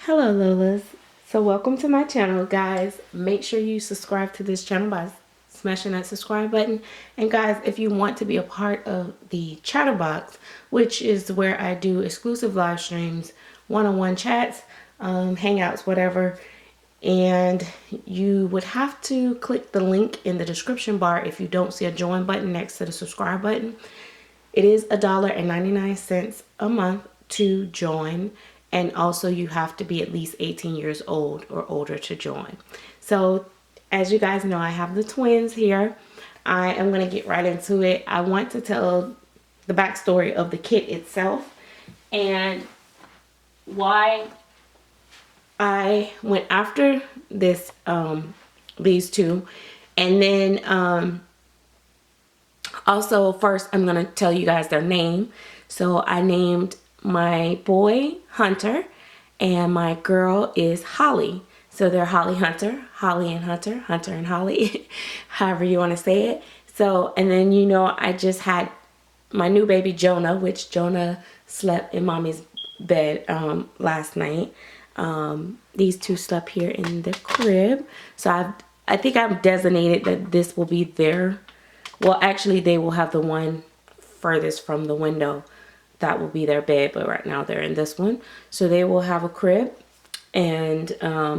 Hello Lolas. So welcome to my channel, guys. Make sure you subscribe to this channel by smashing that subscribe button. And guys, if you want to be a part of the Chatterbox, which is where I do exclusive live streams, one-on-one chats, hangouts, whatever, and you would have to click the link in the description bar if you don't see a join button next to the subscribe button. It is $1.99 a month to join, and also you have to be at least 18 years old or older to join. So as you guys know, I have the twins here. I am going to get right into it. I want to tell the backstory of the kit itself and why I went after these two. And then also first I'm going to tell you guys their name. So I named my boy Hunter and my girl is Holly. So they're Holly Hunter, Holly and Hunter, Hunter and Holly, however you want to say it. So, and then, you know, I just had my new baby Jonah, which Jonah slept in mommy's bed last night. These two slept here in the crib. So I think I've designated that this will be their, well, actually they will have the one furthest from the window. That will be their bed, but right now they're in this one. So they will have a crib. And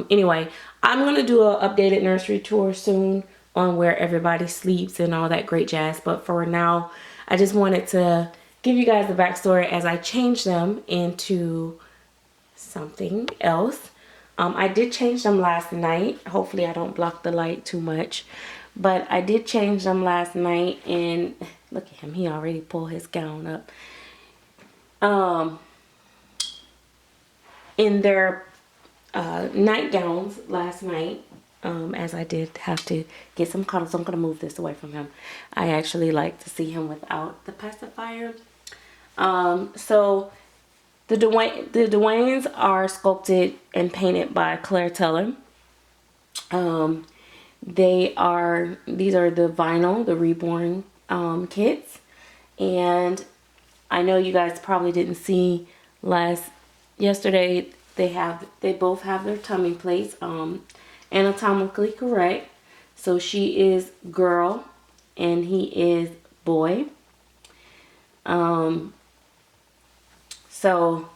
anyway, I'm going to do an updated nursery tour soon on where everybody sleeps and all that great jazz. But for now, I just wanted to give you guys the backstory as I changed them into something else. I did change them last night. Hopefully I don't block the light too much. But I did change them last night, and look at him. He already pulled his gown up. In their nightgowns last night, as I did have to get some cuddles. So I'm going to move this away from him. I actually like to see him without the pacifier. So the Dwaynes are sculpted and painted by Claire Teller. These are the vinyl, the reborn kits. And I know you guys probably didn't see yesterday. They both have their tummy plates anatomically correct. So she is girl and he is boy. So,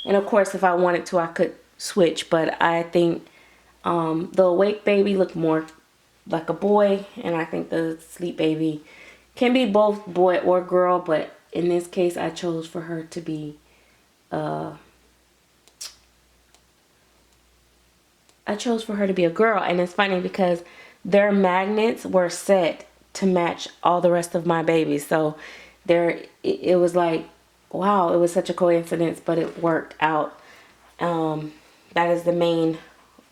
and of course if I wanted to I could switch, but I think the awake baby looked more like a boy, and I think the sleep baby can be both boy or girl, but in this case I chose for her to be a girl. And it's funny because their magnets were set to match all the rest of my babies. So it was like, wow, it was such a coincidence, but it worked out. That is the main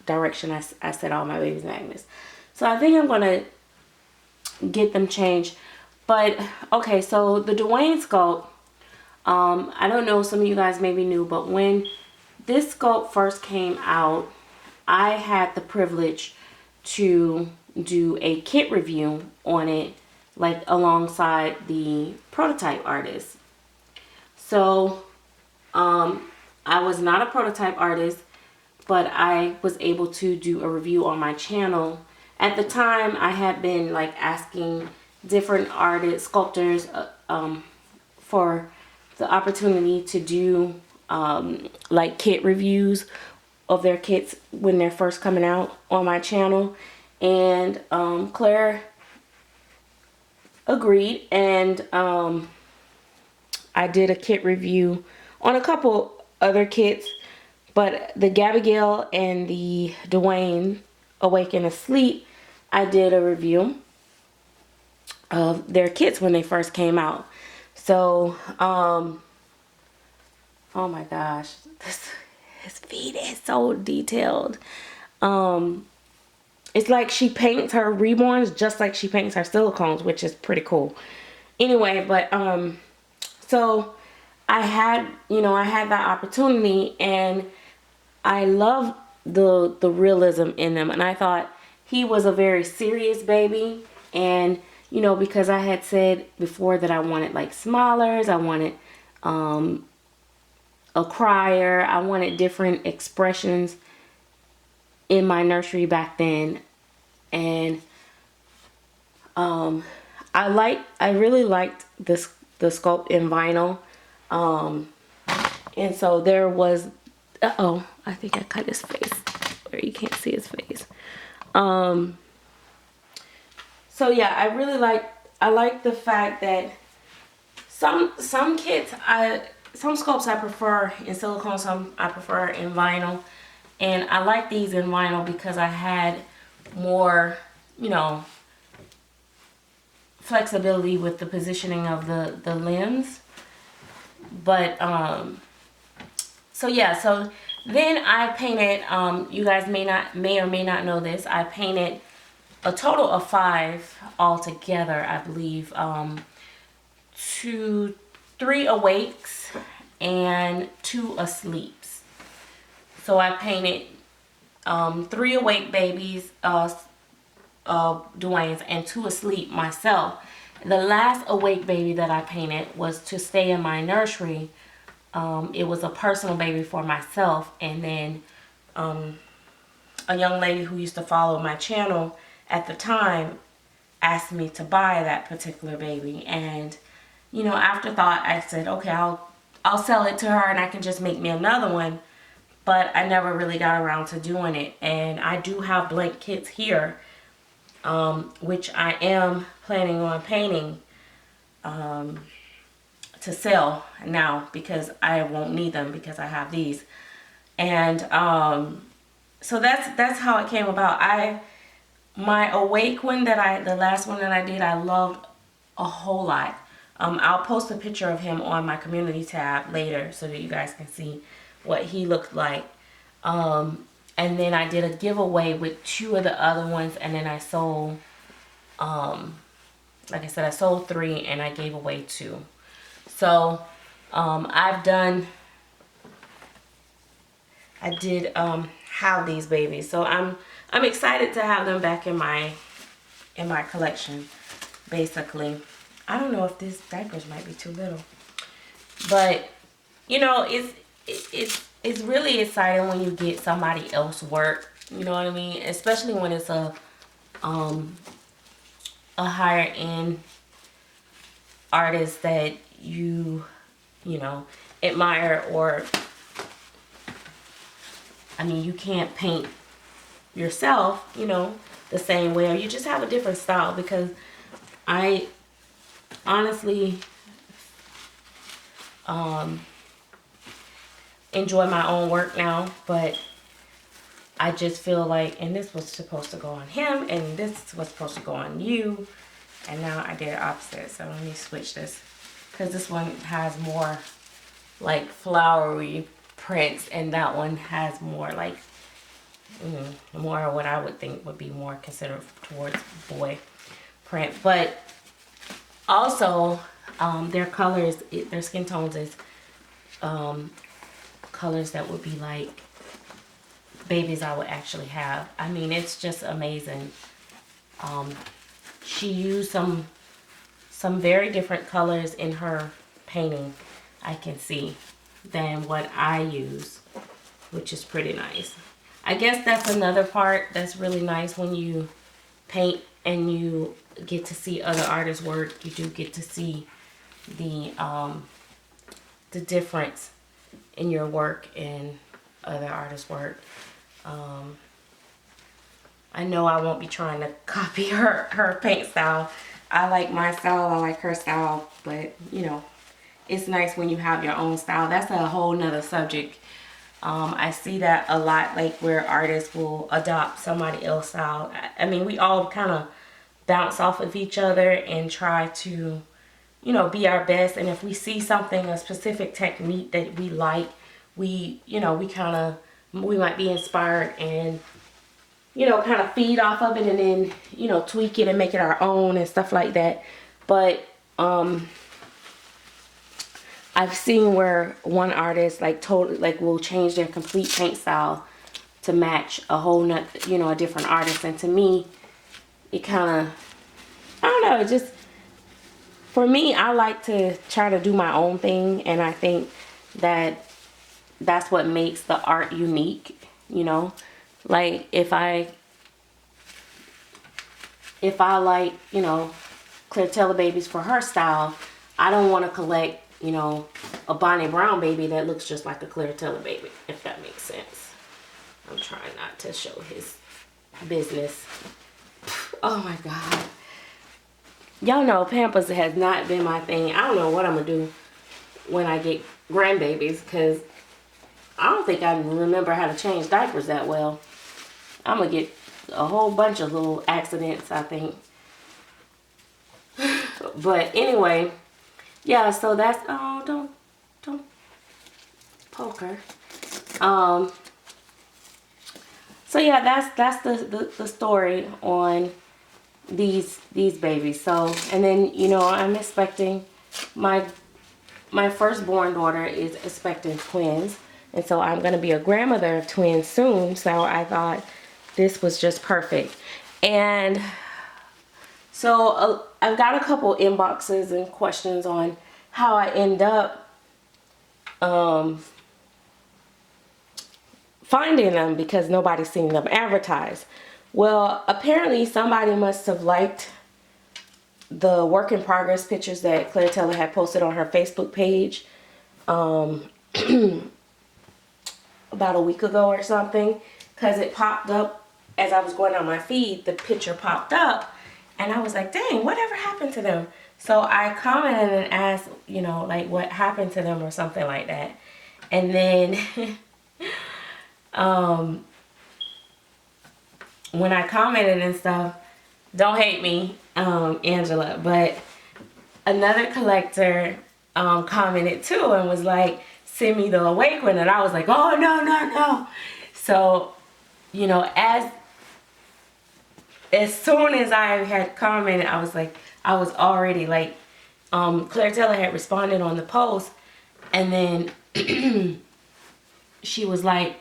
direction I set all my babies' magnets. So I think I'm going to get them changed. But, okay, so the Dwayne sculpt, I don't know, some of you guys maybe knew, but when this sculpt first came out, I had the privilege to do a kit review on it, like alongside the prototype artist. So, I was not a prototype artist, but I was able to do a review on my channel. At the time, I had been like asking different artists, sculptors, for the opportunity to do like kit reviews of their kits when they're first coming out on my channel. And Claire agreed, and I did a kit review on a couple other kits, but the Gabigail and the Dwayne Awake and Asleep, I did a review of their kits when they first came out. So, oh my gosh, his feet is so detailed. It's like she paints her reborns just like she paints her silicones, which is pretty cool. Anyway, but so I had that opportunity, and I love the realism in them. And I thought he was a very serious baby, and you know, because I had said before that I wanted like smilers, I wanted a crier. I wanted different expressions in my nursery back then. And I really liked this the sculpt in vinyl. And so there was, uh-oh, I think I cut his face where you can't see his face. So yeah, I like the fact that some kits, some sculpts I prefer in silicone, some I prefer in vinyl. And I like these in vinyl because I had more, you know, flexibility with the positioning of the limbs. But so yeah, so then I painted, you guys may or may not know this, I painted a total of 5 altogether, I believe. 3 awakes and 2 asleeps. So I painted 3 awake babies, Dwayne's, and 2 asleep myself. The last awake baby that I painted was to stay in my nursery. It was a personal baby for myself, and then a young lady who used to follow my channel at the time asked me to buy that particular baby. And you know, after thought, I said, okay, I'll sell it to her and I can just make me another one. But I never really got around to doing it. And I do have blank kits here, which I am planning on painting to sell now, because I won't need them because I have these. And so that's how it came about. My awake one the last one that I did, I loved a whole lot. I'll post a picture of him on my community tab later so that you guys can see what he looked like. And then I did a giveaway with 2 of the other ones, and then I sold, like I said, I sold 3 and I gave away 2. So I did have these babies, so I'm excited to have them back in my collection. Basically, I don't know if these diapers might be too little, but you know, it's really exciting when you get somebody else work, you know what I mean, especially when it's a higher end artist that you know, admire. Or I mean, you can't paint yourself, you know, the same way, or you just have a different style. Because I honestly enjoy my own work now, but I just feel like, and this was supposed to go on him, and this was supposed to go on you, and now I did it opposite. So let me switch this, because this one has more like flowery prints, and that one has more like more what I would think would be more considered towards boy print. But also their colors, their skin tones is colors that would be like babies I would actually have. I mean, it's just amazing. She used some very different colors in her painting, I can see, than what I use, which is pretty nice. I guess that's another part that's really nice when you paint and you get to see other artists' work. You do get to see the difference in your work and other artists' work. I know I won't be trying to copy her paint style. I like my style, I like her style, but you know, it's nice when you have your own style. That's a whole nother subject. I see that a lot, like where artists will adopt somebody else's style. I mean, we all kind of bounce off of each other and try to, you know, be our best. And if we see something, a specific technique that we like, we might be inspired and, you know, kind of feed off of it, and then, you know, tweak it and make it our own and stuff like that. But I've seen where one artist like totally like will change their complete paint style to match a whole nother, you know, a different artist. And to me, it kind of, I don't know, it just, for me, I like to try to do my own thing. And I think that that's what makes the art unique, you know. Like if I like, you know, Claritella babies for her style, I don't want to collect, you know, a Bonnie Brown baby that looks just like a Claritella baby, if that makes sense. I'm trying not to show his business. Oh my God. Y'all know Pampers has not been my thing. I don't know what I'm going to do when I get grandbabies, because I don't think I remember how to change diapers that well. I'm going to get a whole bunch of little accidents, I think. But anyway, yeah, so that's, oh, don't poke her. So yeah, that's the story on these babies. So, and then, you know, I'm expecting my firstborn daughter is expecting twins, and so I'm going to be a grandmother of twins soon. So I thought this was just perfect. And so I've got a couple inboxes and questions on how I end up finding them, because nobody's seen them advertised. Well, apparently somebody must have liked the work in progress pictures that Claritella had posted on her Facebook page about a week ago or something, because it popped up as I was going on my feed. The picture popped up and I was like, dang, whatever happened to them? So I commented and asked, you know, like what happened to them or something like that. And then when I commented and stuff, don't hate me, Angela, but another collector commented too and was like, send me the awake one. And I was like, oh, no. So, you know, as soon as I had commented, I was like, I was already like, Claritella had responded on the post, and then she was like,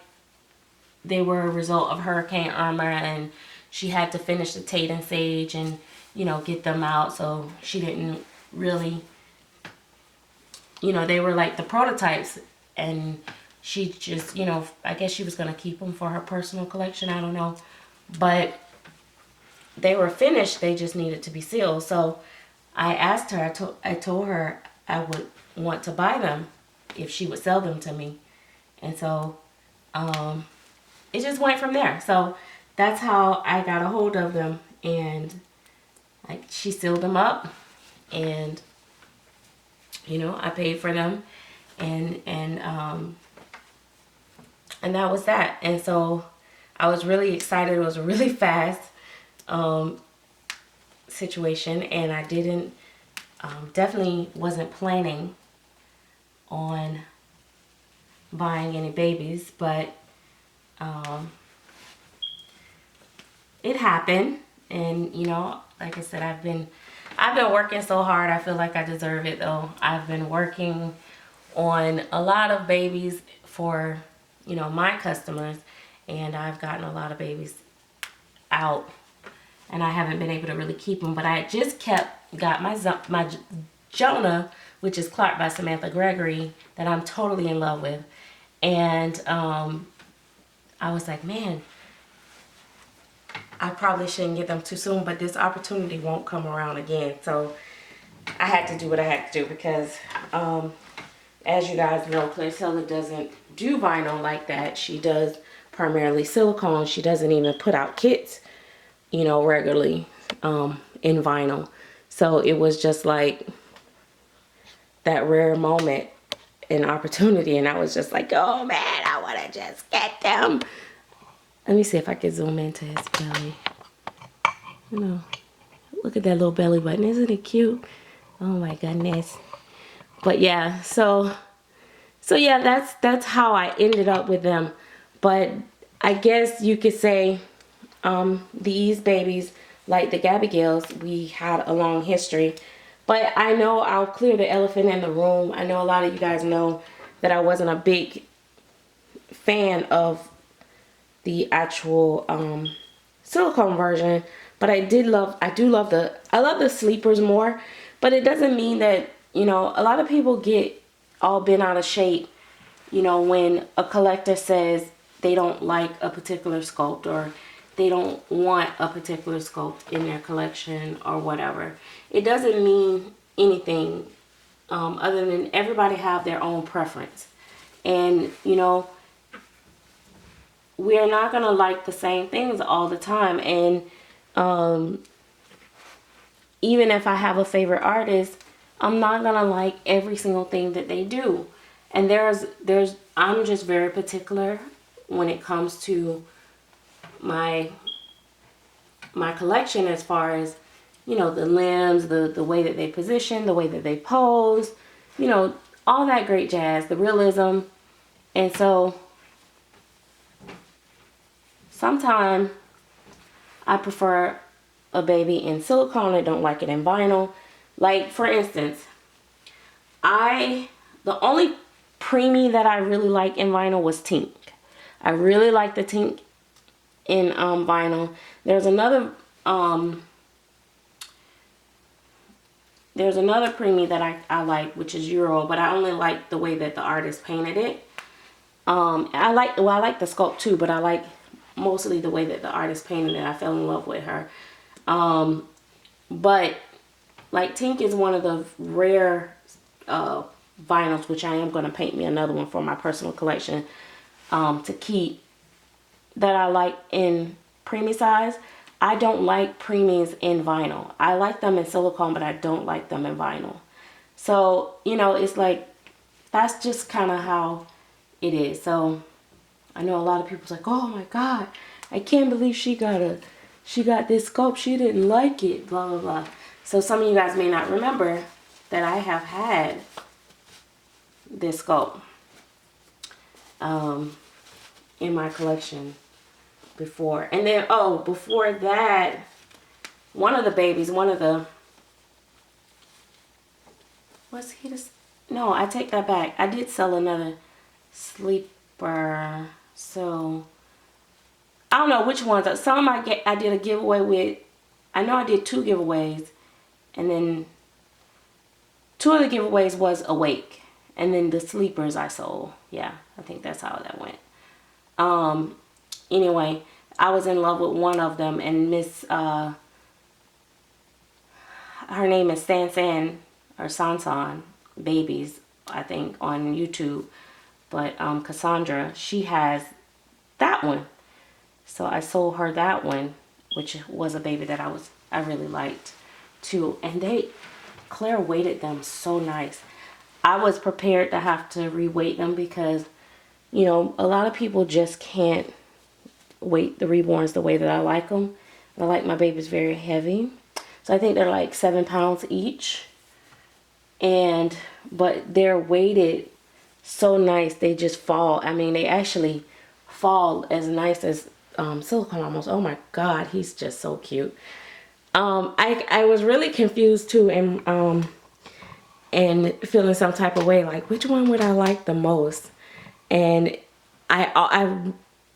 they were a result of Hurricane Irma, and she had to finish the Tate and Sage and, you know, get them out. So she didn't really, you know, they were like the prototypes, and she just, you know, I guess she was going to keep them for her personal collection. I don't know. But they were finished. They just needed to be sealed. So I asked her, I told her I would want to buy them if she would sell them to me. And so it just went from there. So that's how I got a hold of them, and like she sealed them up, and you know, I paid for them, and that was that. And so I was really excited. It was a really fast situation, and I didn't definitely wasn't planning on buying any babies, but it happened. And you know, like I said, I've been working so hard. I feel like I deserve it, though. I've been working on a lot of babies for, you know, my customers, and I've gotten a lot of babies out, and I haven't been able to really keep them. But I just got my Jonah, which is Clark by Samantha Gregory, that I'm totally in love with. And I was like, man, I probably shouldn't get them too soon, but this opportunity won't come around again. So I had to do what I had to do, because as you guys know, Claritella doesn't do vinyl like that. She does primarily silicone. She doesn't even put out kits, you know, regularly in vinyl. So it was just like that rare moment and opportunity, and I was just like, oh man, I want to just get them. Let me see if I can zoom into his belly. You know, look at that little belly button. Isn't it cute? Oh my goodness. But yeah, so yeah, that's how I ended up with them. But I guess you could say these babies, like the Gabby Gales, we had a long history. But I know I'll clear the elephant in the room. I know a lot of you guys know that I wasn't a big fan of the actual silicone version, but I do love the sleepers more. But it doesn't mean that, you know, a lot of people get all bent out of shape, You know, when a collector says they don't like a particular sculpt, or they don't want a particular sculpt in their collection or whatever, it doesn't mean anything other than everybody have their own preference. And, you know, we're not going to like the same things all the time. And even if I have a favorite artist, I'm not going to like every single thing that they do. And I'm just very particular when it comes to my collection, as far as, you know, the limbs, the way that they position, the way that they pose, you know, all that great jazz, the realism. And so sometimes I prefer a baby in silicone. I don't like it in vinyl. Like, for instance, the only preemie that I really like in vinyl was Tink. I really like the Tink in vinyl. There's another preemie that I like, which is Euro, but I only like the way that the artist painted it. I like the sculpt too, but I like mostly the way that the artist painted it. I fell in love with her. But like, Tink is one of the rare vinyls, which I am going to paint me another one for my personal collection to keep, that I like in preemie size. I don't like preemies in vinyl. I like them in silicone, but I don't like them in vinyl. So, you know, it's like, that's just kind of how it is. So I know a lot of people's like, oh my God, I can't believe she got this sculpt. She didn't like it, blah, blah, blah. So some of you guys may not remember that I have had this sculpt in my collection before. And then, before that, one of the babies, no, I take that back. I did sell another sleeper. So I don't know which ones. Some I did a giveaway with. I know I did 2 giveaways, and then 2 of the giveaways was awake, and then the sleepers I sold. Yeah, I think that's how that went. Anyway, I was in love with one of them, and her name is San or Sansan Babies, I think, on YouTube. But Cassandra, she has that one. So I sold her that one, which was a baby that I really liked too. And Claire weighted them so nice. I was prepared to have to re-weight them because, you know, a lot of people just can't weight the reborns the way that I like them. I like my babies very heavy. So I think they're like 7 pounds each. But they're weighted so nice, they just fall. I mean, they actually fall as nice as silicone almost. Oh my God, he's just so cute. I was really confused too, and feeling some type of way, like which one would I like the most. And I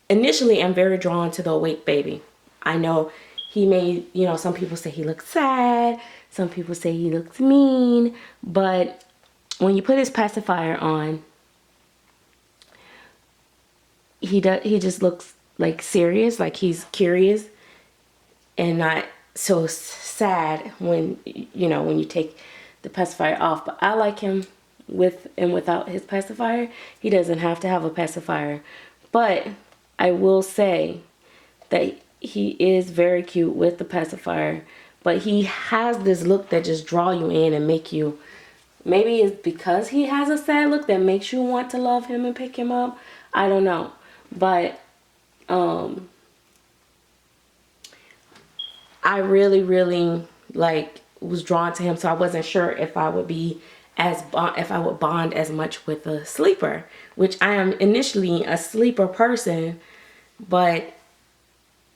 initially am very drawn to the awake baby. I know he may, you know, some people say he looks sad, some people say he looks mean, but when you put his pacifier on, he just looks like serious, like he's curious and not so sad when, you know, when you take the pacifier off. But I like him with and without his pacifier. He doesn't have to have a pacifier. But I will say that he is very cute with the pacifier. But he has this look that just draw you in and make you, maybe it's because he has a sad look that makes you want to love him and pick him up. I don't know. But I really was drawn to him, so I wasn't sure if I would bond as much with a sleeper, which I am initially a sleeper person, but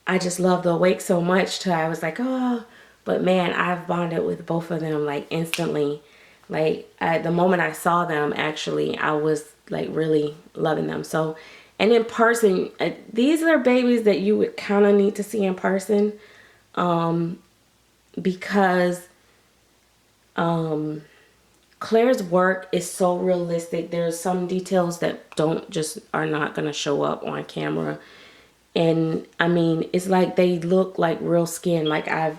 I just love the awake so much till I was like, oh, but man, I've bonded with both of them like instantly. Like the moment I saw them, actually, I was like really loving them. So, and in person, these are babies that you would kind of need to see in person, because Claire's work is so realistic. There's some details that are not going to show up on camera. And I mean, it's like they look like real skin. Like I've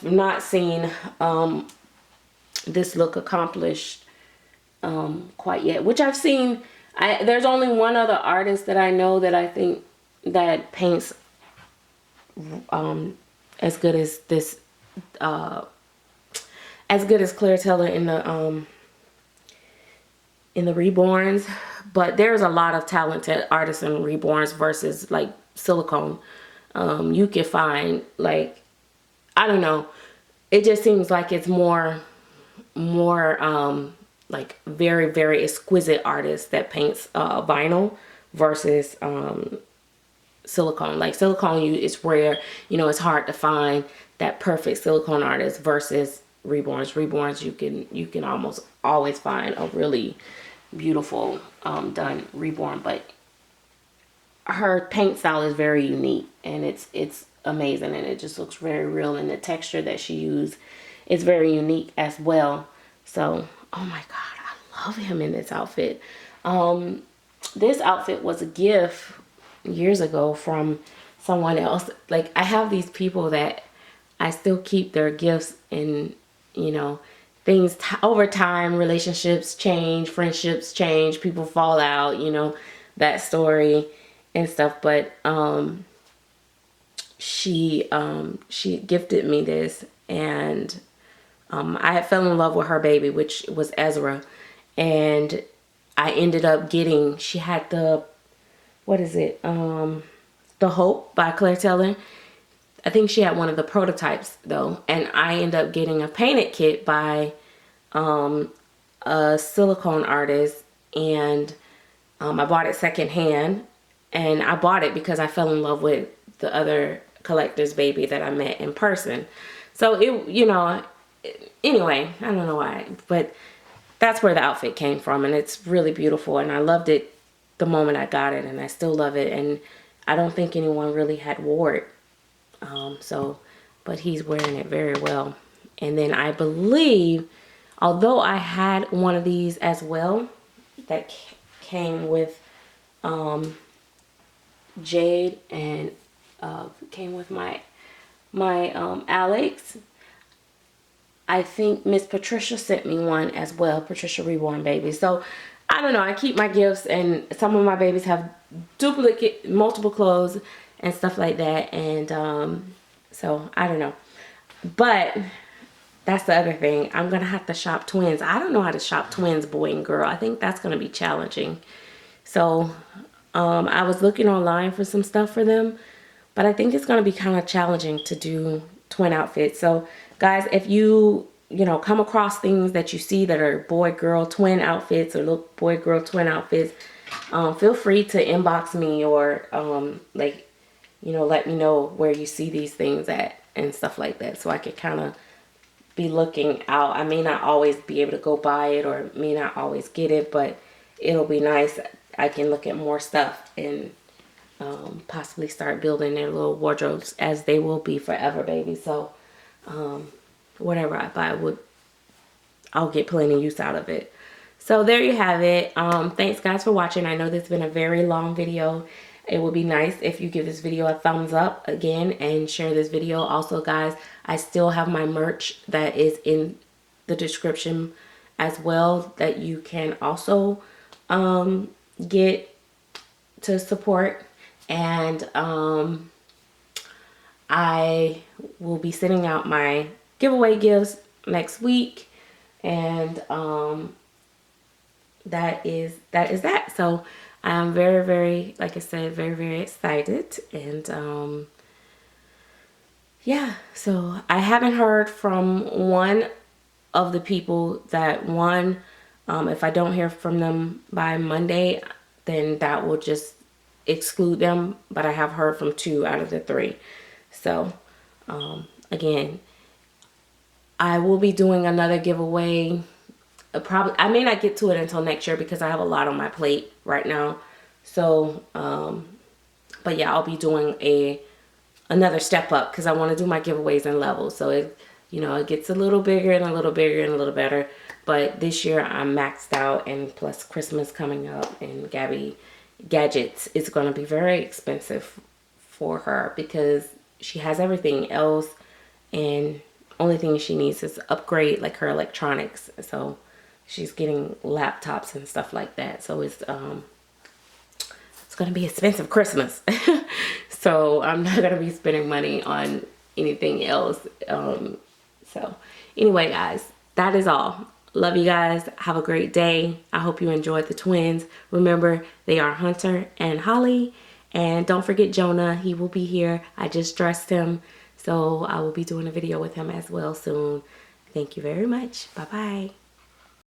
not seen this look accomplished quite yet, which I've seen. There's only one other artist that I know that I think that paints as good as this, as good as Claire Taylor in the reborns. But there's a lot of talented artists in reborns versus like silicone. You can find, like, I don't know, it just seems like it's more like very, very exquisite artists that paints vinyl versus silicone. Like silicone, it's rare, you know, it's hard to find that perfect silicone artist versus reborns. You can almost always find a really beautiful done reborn. But her paint style is very unique, and it's amazing, and it just looks very real, and the texture that she used is very unique as well. So, oh my god, I love him in this outfit. This outfit was a gift years ago from someone else. Like, I have these people that I still keep their gifts, and you know, things over time, relationships change, friendships change, people fall out, you know, that story and stuff. But she gifted me this, and I had fell in love with her baby, which was Ezra, and I ended up getting, she had the, what is it, The Hope by Claire Taylor. I think she had one of the prototypes though, and I ended up getting a painted kit by a silicone artist, and I bought it secondhand, and I bought it because I fell in love with the other collector's baby that I met in person. So it, you know, anyway, I don't know why, but that's where the outfit came from, and it's really beautiful, and I loved it the moment I got it, and I still love it, and I don't think anyone really had wore it. But he's wearing it very well. And then I believe, although I had one of these as well, that came with Jade, and came with my Alex. I think Miss Patricia sent me one as well, Patricia Reborn Baby. So I don't know, I keep my gifts, and some of my babies have multiple clothes and stuff like that, and so I don't know. But that's the other thing, I'm gonna have to shop twins. I don't know how to shop twins, boy and girl. I think that's gonna be challenging. So I was looking online for some stuff for them, but I think it's gonna be kind of challenging to do twin outfits. So guys, if you know, come across things that you see that are boy girl twin outfits, or look boy girl twin outfits, feel free to inbox me, or like, you know, let me know where you see these things at and stuff like that, so I could kind of be looking out. I may not always be able to go buy it, or may not always get it, but it'll be nice. I can look at more stuff and possibly start building their little wardrobes, as they will be forever, baby. So whatever I buy, I'll get plenty of use out of it. So there you have it. Thanks guys for watching. I know this has been a very long video. It would be nice if you give this video a thumbs up again, and share this video. Also guys, I still have my merch that is in the description as well, that you can also get to support. And I will be sending out my giveaway gifts next week, and that is that. So I'm very, very, like I said, very, very excited. And yeah, so I haven't heard from one of the people that won. If I don't hear from them by Monday, then that will just exclude them. But I have heard from 2 out of the 3. So again, I will be doing another giveaway. Probably, I may not get to it until next year, because I have a lot on my plate right now. So but yeah, I'll be doing another step up, because I want to do my giveaways in levels. So you know, it gets a little bigger and a little bigger and a little better. But this year I'm maxed out, and plus Christmas coming up and Gabby gadgets is going to be very expensive for her because she has everything else, and only thing she needs is upgrade like her electronics. So she's getting laptops and stuff like that. So it's gonna be expensive Christmas. So I'm not gonna be spending money on anything else. So anyway, guys, that is all. Love you guys. Have a great day. I hope you enjoyed the twins. Remember, they are Hunter and Holly. And don't forget Jonah. He will be here. I just dressed him. So I will be doing a video with him as well soon. Thank you very much. Bye-bye.